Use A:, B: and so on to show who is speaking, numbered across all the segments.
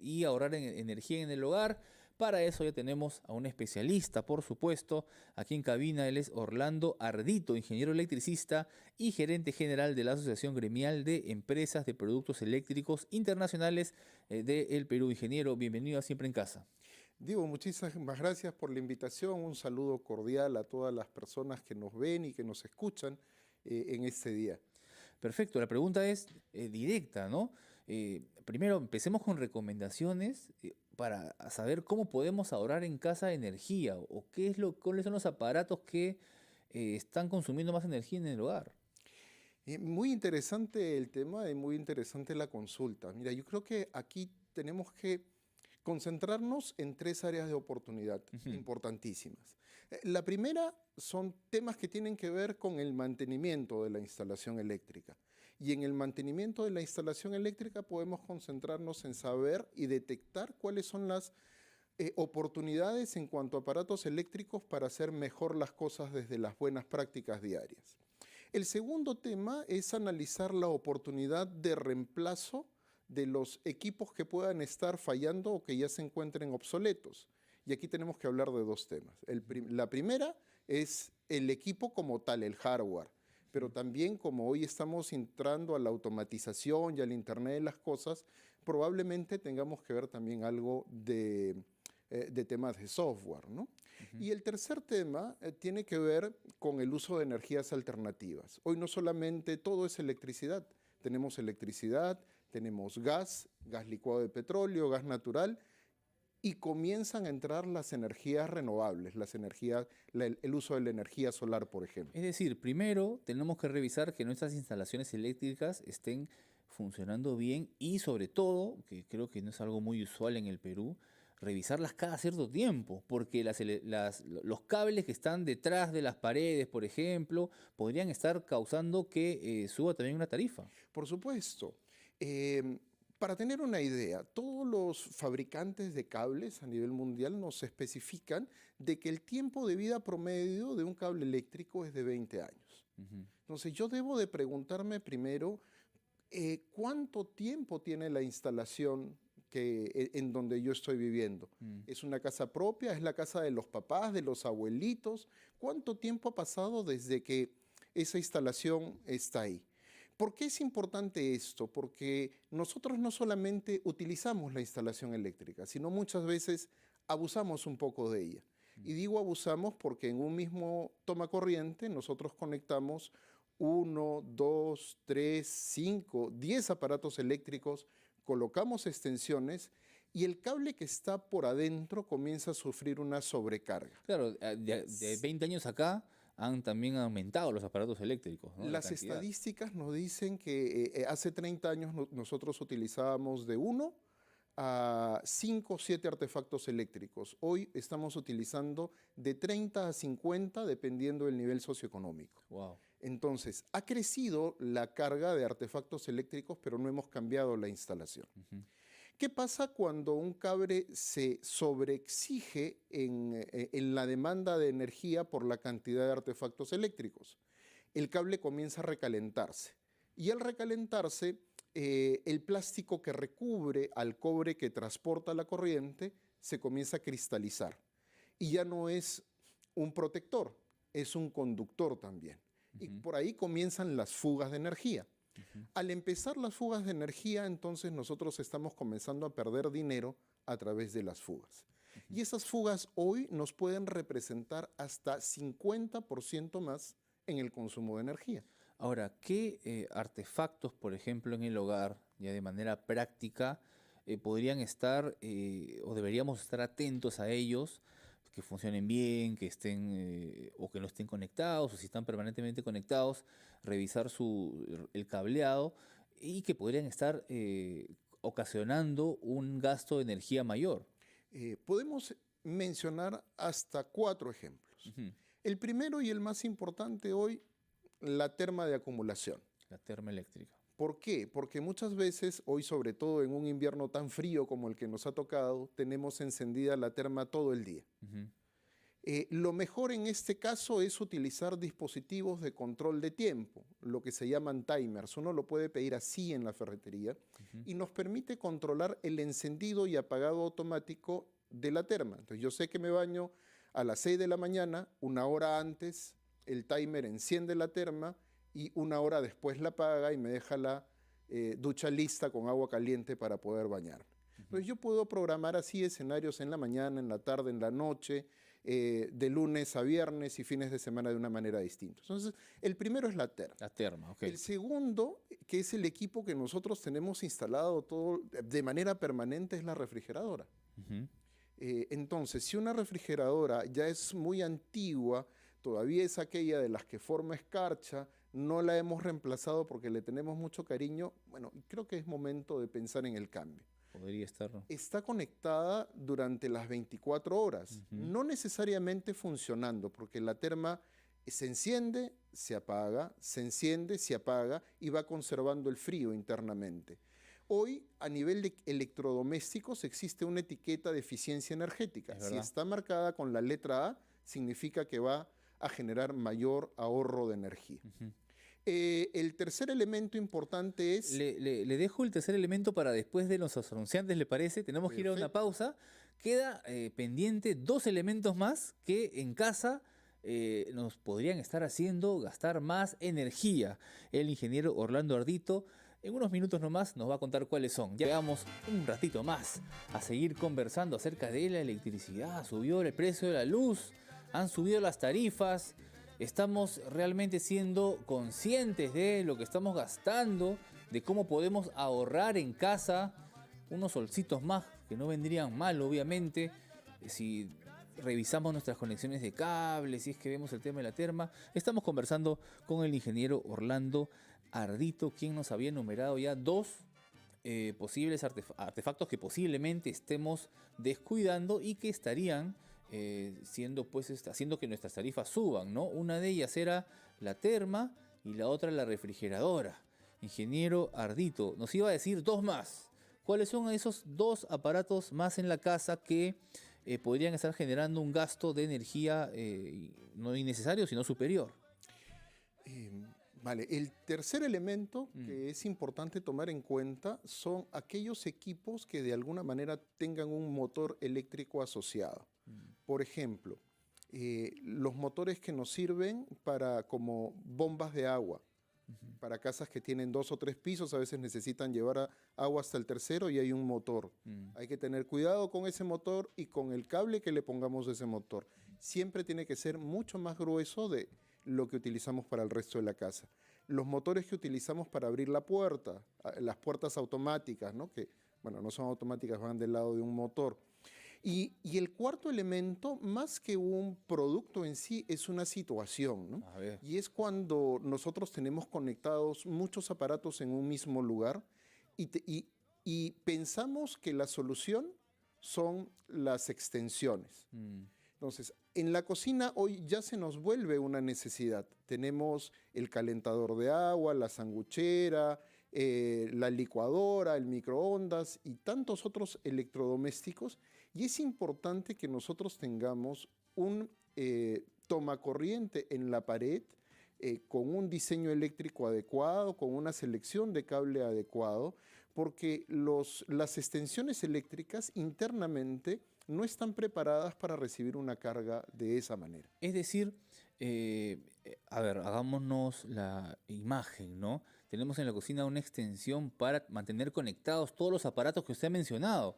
A: y ahorrar energía en el hogar. Para eso ya tenemos a un especialista, por supuesto. Aquí en cabina él es Orlando Ardito, ingeniero electricista y gerente general de la Asociación Gremial de Empresas de Productos Eléctricos Internacionales del Perú. Ingeniero, bienvenido a Siempre en Casa.
B: Diego, muchísimas gracias por la invitación. Un saludo cordial a todas las personas que nos ven y que nos escuchan en este día.
A: Perfecto, la pregunta es directa, ¿no? Primero, empecemos con recomendaciones para saber cómo podemos ahorrar en casa energía o cuáles son los aparatos que están consumiendo más energía en el hogar.
B: Muy interesante el tema y muy interesante la consulta. Mira, yo creo que aquí tenemos que concentrarnos en tres áreas de oportunidad
A: Ujú.
B: importantísimas. La primera son temas que tienen que ver con el mantenimiento de la instalación eléctrica. Y en el mantenimiento de la instalación eléctrica podemos concentrarnos en saber y detectar cuáles son las oportunidades en cuanto a aparatos eléctricos para hacer mejor las cosas desde las buenas prácticas diarias. El segundo tema es analizar la oportunidad de reemplazo de los equipos que puedan estar fallando o que ya se encuentren obsoletos. Y aquí tenemos que hablar de dos temas. La primera es el equipo como tal, el hardware, pero también como hoy estamos entrando a la automatización y al Internet de las cosas, probablemente tengamos que ver también algo de temas de software, ¿no?
A: Ujú.
B: Y el tercer tema tiene que ver con el uso de energías alternativas. Hoy no solamente todo es electricidad, tenemos gas licuado de petróleo, gas natural, y comienzan a entrar las energías renovables, el uso de la energía solar, por ejemplo.
A: Es decir, primero tenemos que revisar que nuestras instalaciones eléctricas estén funcionando bien y sobre todo, que creo que no es algo muy usual en el Perú, revisarlas cada cierto tiempo, porque los cables que están detrás de las paredes, por ejemplo, podrían estar causando que suba también una tarifa.
B: Por supuesto. Eh, para tener una idea, todos los fabricantes de cables a nivel mundial nos especifican de que el tiempo de vida promedio de un cable eléctrico es de 20 años.
A: Ujú.
B: Entonces yo debo de preguntarme primero cuánto tiempo tiene la instalación en donde yo estoy viviendo.
A: Mm.
B: ¿Es una casa propia? ¿Es la casa de los papás, de los abuelitos? ¿Cuánto tiempo ha pasado desde que esa instalación está ahí? ¿Por qué es importante esto? Porque nosotros no solamente utilizamos la instalación eléctrica, sino muchas veces abusamos un poco de ella. Y digo abusamos porque en un mismo toma corriente nosotros conectamos uno, dos, tres, cinco, 10 aparatos eléctricos, colocamos extensiones y el cable que está por adentro comienza a sufrir una sobrecarga.
A: Claro, de 20 años acá han también aumentado los aparatos eléctricos, ¿no? La
B: Las
A: cantidad.
B: estadísticas nos dicen que hace 30 años nosotros utilizábamos de uno a 5 o 7 artefactos eléctricos. Hoy estamos utilizando de 30 a 50 dependiendo del nivel socioeconómico.
A: Wow.
B: Entonces, ha crecido la carga de artefactos eléctricos, pero no hemos cambiado la instalación. ¿Qué pasa cuando un cable se sobreexige en la demanda de energía por la cantidad de artefactos eléctricos? El cable comienza a recalentarse. Y al recalentarse, el plástico que recubre al cobre que transporta la corriente se comienza a cristalizar. Y ya no es un protector, es un conductor también. Y
A: Ujú.
B: por ahí comienzan las fugas de energía.
A: Ujú.
B: Al empezar las fugas de energía, entonces nosotros estamos comenzando a perder dinero a través de las fugas.
A: Ujú.
B: Y esas fugas hoy nos pueden representar hasta 50% más en el consumo de energía.
A: Ahora, ¿qué artefactos, por ejemplo, en el hogar, ya de manera práctica, podrían estar o deberíamos estar atentos a ellos, que funcionen bien, que estén o que no estén conectados, o si están permanentemente conectados, revisar el cableado y que podrían estar ocasionando un gasto de energía mayor?
B: Podemos mencionar hasta 4 ejemplos.
A: Ujú.
B: El primero y el más importante hoy, la terma de acumulación.
A: La termoeléctrica.
B: ¿Por qué? Porque muchas veces, hoy sobre todo en un invierno tan frío como el que nos ha tocado, tenemos encendida la terma todo el día.
A: Ujú.
B: Lo mejor en este caso es utilizar dispositivos de control de tiempo, lo que se llaman timers. Uno lo puede pedir así en la ferretería y nos permite controlar el encendido y apagado automático de la terma. Entonces yo sé que me baño a las 6 de la mañana, una hora antes el timer enciende la terma y una hora después la apaga y me deja la ducha lista con agua caliente para poder bañarme. Entonces yo puedo programar así escenarios en la mañana, en la tarde, en la noche, de lunes a viernes y fines de semana de una manera distinta. Entonces, el primero es la terma.
A: La terma, ok.
B: El segundo, que es el equipo que nosotros tenemos instalado todo de manera permanente, es la refrigeradora. Entonces, si una refrigeradora ya es muy antigua, todavía es aquella de las que forma escarcha, no la hemos reemplazado porque le tenemos mucho cariño, bueno, creo que es momento de pensar en el cambio.
A: Podría estar.
B: Está conectada durante las 24 horas, no necesariamente funcionando, porque la terma se enciende, se apaga, se enciende, se apaga y va conservando el frío internamente. Hoy, a nivel de electrodomésticos, existe una etiqueta de eficiencia energética. Si está marcada con la letra A, significa que va a generar mayor ahorro de energía. El tercer elemento importante es...
A: Le dejo el tercer elemento para después de los anunciantes, ¿le parece? Tenemos que ir a una pausa. Queda pendiente 2 elementos más que en casa nos podrían estar haciendo gastar más energía. El ingeniero Orlando Ardito, en unos minutos nomás, nos va a contar cuáles son. Ya llegamos un ratito más a seguir conversando acerca de la electricidad. Subió el precio de la luz, han subido las tarifas. Estamos realmente siendo conscientes de lo que estamos gastando, de cómo podemos ahorrar en casa unos solcitos más, que no vendrían mal, obviamente, si revisamos nuestras conexiones de cable, si es que vemos el tema de la terma. Estamos conversando con el ingeniero Orlando Ardito, quien nos había enumerado ya 2 posibles artefactos que posiblemente estemos descuidando y que estarían haciendo que nuestras tarifas suban, ¿no? Una de ellas era la terma y la otra la refrigeradora. Ingeniero Ardito, nos iba a decir 2 más. ¿Cuáles son esos 2 aparatos más en la casa que podrían estar generando un gasto de energía no innecesario, sino superior?
B: Vale, el tercer elemento que es importante tomar en cuenta son aquellos equipos que de alguna manera tengan un motor eléctrico asociado. Por ejemplo, los motores que nos sirven como bombas de agua. Para casas que tienen 2 o 3 pisos, a veces necesitan llevar agua hasta el tercero y hay un motor. Hay que tener cuidado con ese motor y con el cable que le pongamos a ese motor. Siempre tiene que ser mucho más grueso de lo que utilizamos para el resto de la casa. Los motores que utilizamos para abrir la puerta, las puertas automáticas, ¿no? Que, bueno, no son automáticas, van del lado de un motor. Y el cuarto elemento, más que un producto en sí, es una situación, ¿no? Y es cuando nosotros tenemos conectados muchos aparatos en un mismo lugar y pensamos que la solución son las extensiones. Entonces, en la cocina hoy ya se nos vuelve una necesidad. Tenemos el calentador de agua, la sanguchera, la licuadora, el microondas y tantos otros electrodomésticos. Y es importante que nosotros tengamos un tomacorriente en la pared con un diseño eléctrico adecuado, con una selección de cable adecuado, porque las extensiones eléctricas internamente no están preparadas para recibir una carga de esa manera.
A: Es decir, hagámonos la imagen, ¿no? Tenemos en la cocina una extensión para mantener conectados todos los aparatos que usted ha mencionado.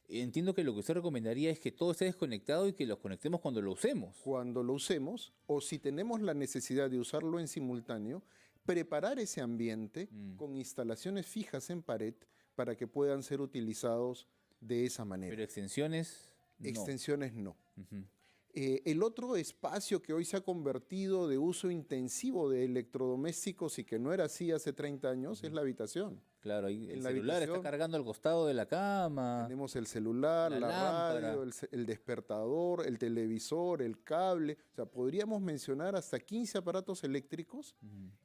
A: Entiendo que lo que usted recomendaría es que todo esté desconectado y que los conectemos cuando lo usemos.
B: Cuando lo usemos, o si tenemos la necesidad de usarlo en simultáneo, preparar ese ambiente con instalaciones fijas en pared para que puedan ser utilizados de esa manera.
A: Pero extensiones no.
B: Extensiones no. El otro espacio que hoy se ha convertido de uso intensivo de electrodomésticos y que no era así hace 30 años es la habitación.
A: Claro, ahí el celular está cargando al costado de la cama.
B: Tenemos el celular, la radio, el despertador, el televisor, el cable. O sea, podríamos mencionar hasta 15 aparatos eléctricos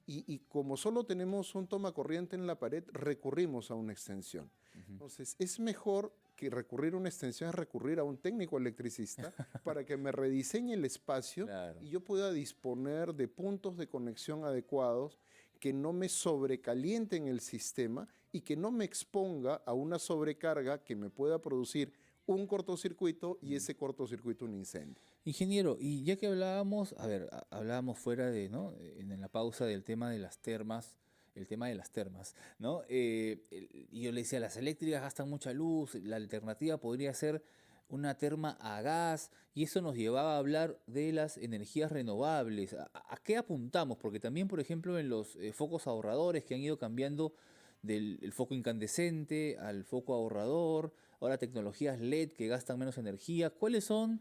B: y como solo tenemos un tomacorriente en la pared, recurrimos a una extensión. Entonces, es mejor que recurrir a una extensión es recurrir a un técnico electricista para que me rediseñe el espacio
A: Claro.
B: y yo pueda disponer de puntos de conexión adecuados que no me sobrecalienten el sistema y que no me exponga a una sobrecarga que me pueda producir un cortocircuito y ese cortocircuito un incendio.
A: Ingeniero, y ya que hablábamos, a ver, hablábamos fuera de, ¿no? En la pausa del tema de las termas, el tema de las termas, ¿no? Y yo le decía, las eléctricas gastan mucha luz, la alternativa podría ser una terma a gas, y eso nos llevaba a hablar de las energías renovables. ¿A qué apuntamos? Porque también, por ejemplo, en los focos ahorradores que han ido cambiando del el foco incandescente al foco ahorrador, ahora tecnologías LED que gastan menos energía, ¿cuáles son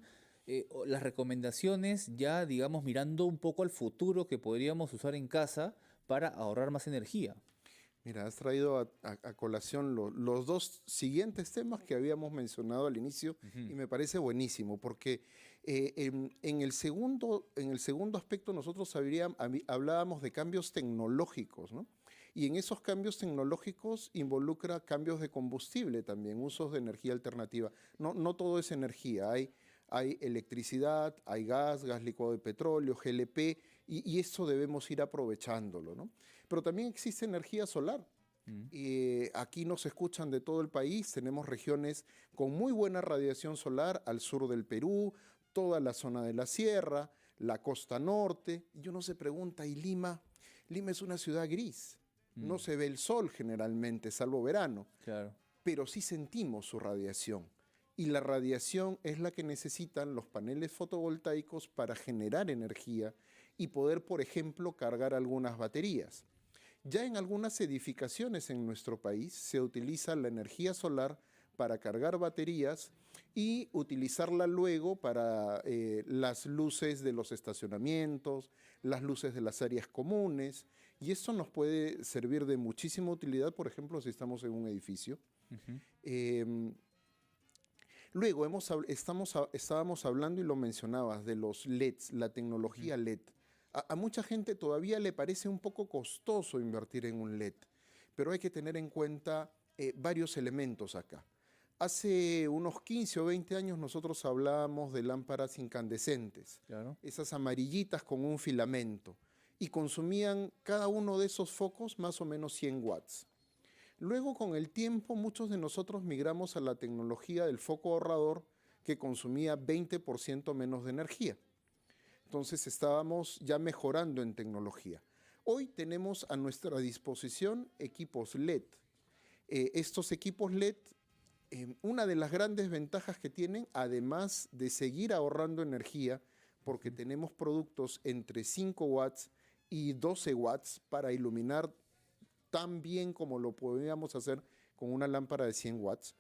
A: las recomendaciones ya, digamos, mirando un poco al futuro que podríamos usar en casa para ahorrar más energía?
B: Mira, has traído a colación los dos siguientes temas que habíamos mencionado al inicio
A: Ujú.
B: y me parece buenísimo porque en el segundo aspecto nosotros hablábamos de cambios tecnológicos, ¿no? Y en esos cambios tecnológicos involucra cambios de combustible también, usos de energía alternativa. No, no todo es energía, hay electricidad, hay gas licuado de petróleo, GLP, y eso debemos ir aprovechándolo, ¿no? Pero también existe energía solar.
A: Mm.
B: Aquí nos escuchan de todo el país, tenemos regiones con muy buena radiación solar al sur del Perú, toda la zona de la sierra, la costa norte. Y uno se pregunta, ¿y Lima? Lima es una ciudad gris, no
A: Mm.
B: se ve el sol generalmente, salvo verano,
A: Claro.
B: pero sí sentimos su radiación. Y la radiación es la que necesitan los paneles fotovoltaicos para generar energía y poder, por ejemplo, cargar algunas baterías. Ya en algunas edificaciones en nuestro país se utiliza la energía solar para cargar baterías y utilizarla luego para las luces de los estacionamientos, las luces de las áreas comunes, y esto nos puede servir de muchísima utilidad, por ejemplo, si estamos en un edificio.
A: Ujú.
B: Em, Luego estábamos hablando y lo mencionabas de los LEDs, la
A: Ujú.
B: tecnología LED. A mucha gente todavía le parece un poco costoso invertir en un LED, pero hay que tener en cuenta varios elementos acá. Hace unos 15 o 20 años nosotros hablábamos de lámparas incandescentes,
A: Claro.
B: esas amarillitas con un filamento, y consumían cada uno de esos focos más o menos 100 watts. Luego, con el tiempo, muchos de nosotros migramos a la tecnología del foco ahorrador que consumía 20% menos de energía. Entonces estábamos ya mejorando en tecnología. Hoy tenemos a nuestra disposición equipos LED. Estos equipos LED, una de las grandes ventajas que tienen, además de seguir ahorrando energía, porque tenemos productos entre 5 watts y 12 watts para iluminar tan bien como lo podríamos hacer con una lámpara de 100 watts.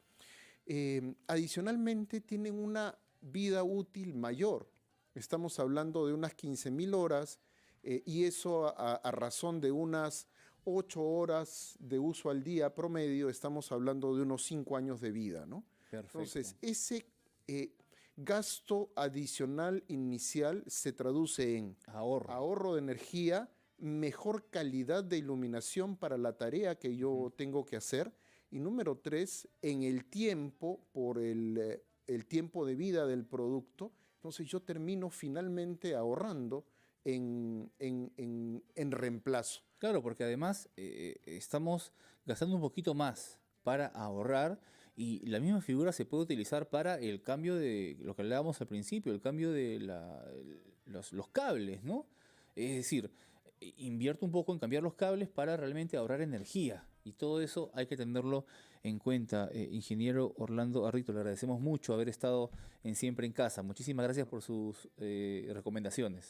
B: Adicionalmente, tienen una vida útil mayor. Estamos hablando de unas 15.000 horas y eso a razón de unas 8 horas de uso al día promedio, estamos hablando de unos 5 años de vida, ¿no?
A: Perfecto.
B: Entonces, ese gasto adicional inicial se traduce en
A: Ahorro.
B: ahorro de energía, mejor calidad de iluminación para la tarea que
A: Ujú.
B: yo tengo que hacer. Y número tres, en el tiempo, por el tiempo de vida del producto, entonces yo termino finalmente ahorrando en reemplazo.
A: Claro, porque además estamos gastando un poquito más para ahorrar y la misma figura se puede utilizar para el cambio de lo que hablábamos al principio, el cambio de los cables, ¿no? Es decir, invierto un poco en cambiar los cables para realmente ahorrar energía y todo eso hay que tenerlo en cuenta. Ingeniero Orlando Arrito, le agradecemos mucho haber estado en Siempre en Casa. Muchísimas gracias por sus recomendaciones.